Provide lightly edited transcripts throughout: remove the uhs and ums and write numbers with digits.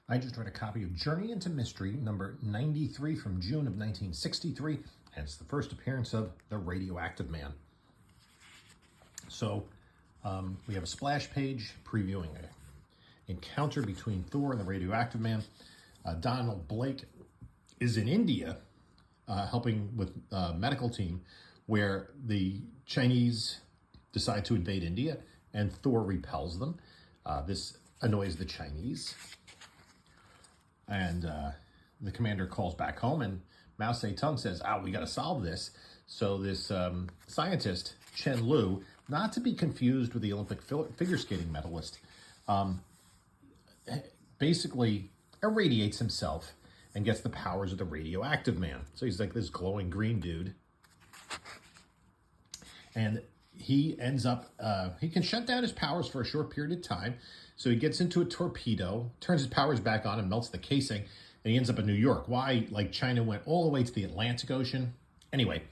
I just read a copy of Journey into Mystery, number 93 from June of 1963, and it's the first appearance of the Radioactive Man. So we have a splash page previewing an encounter between Thor and the Radioactive Man. Donald Blake is in India helping with a medical team where the Chinese decide to invade India and Thor repels them. This annoys the Chinese. And the commander calls back home, and Mao Zedong says, we got to solve this. So this scientist, Chen Lu, not to be confused with the Olympic figure skating medalist, basically irradiates himself and gets the powers of the Radioactive Man. So he's like this glowing green dude. And he ends up, he can shut down his powers for a short period of time. So he gets into a torpedo, turns his powers back on and melts the casing, and he ends up in New York. Why? Like China went all the way to the Atlantic Ocean. Anyway,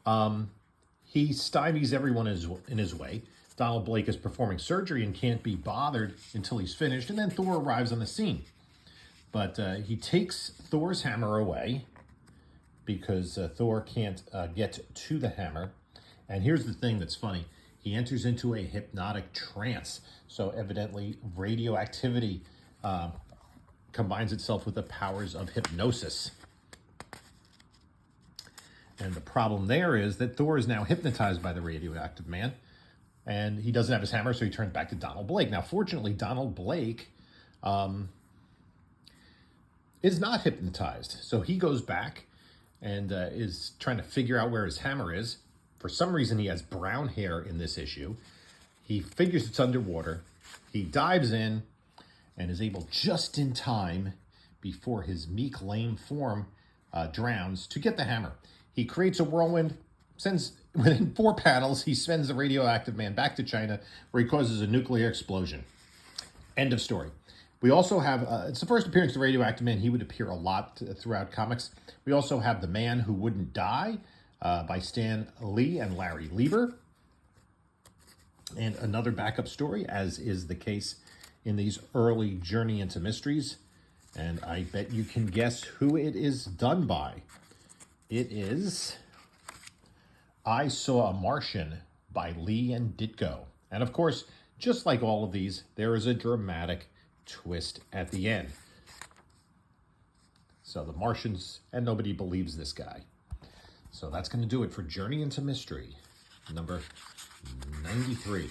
he stymies everyone in his way. Donald Blake is performing surgery and can't be bothered until he's finished, and then Thor arrives on the scene. But he takes Thor's hammer away because Thor can't get to the hammer. And here's the thing that's funny. He enters into a hypnotic trance. So evidently radioactivity combines itself with the powers of hypnosis. And the problem there is that Thor is now hypnotized by the Radioactive Man. And he doesn't have his hammer, so he turns back to Donald Blake. Now, fortunately, Donald Blake is not hypnotized. So he goes back and is trying to figure out where his hammer is. For some reason, he has brown hair in this issue. He figures it's underwater. He dives in and is able just in time before his meek, lame form drowns to get the hammer. He creates a whirlwind, within 4 panels, he sends the Radioactive Man back to China where he causes a nuclear explosion. End of story. We also have, it's the first appearance of the Radioactive Man. He would appear a lot throughout comics. We also have The Man Who Wouldn't Die, by Stan Lee and Larry Lieber. And another backup story, as is the case in these early Journey into Mysteries. And I bet you can guess who it is done by. It is I Saw a Martian by Lee and Ditko. And of course, just like all of these, there is a dramatic twist at the end. So the Martians, and nobody believes this guy. So that's going to do it for Journey into Mystery, number 93.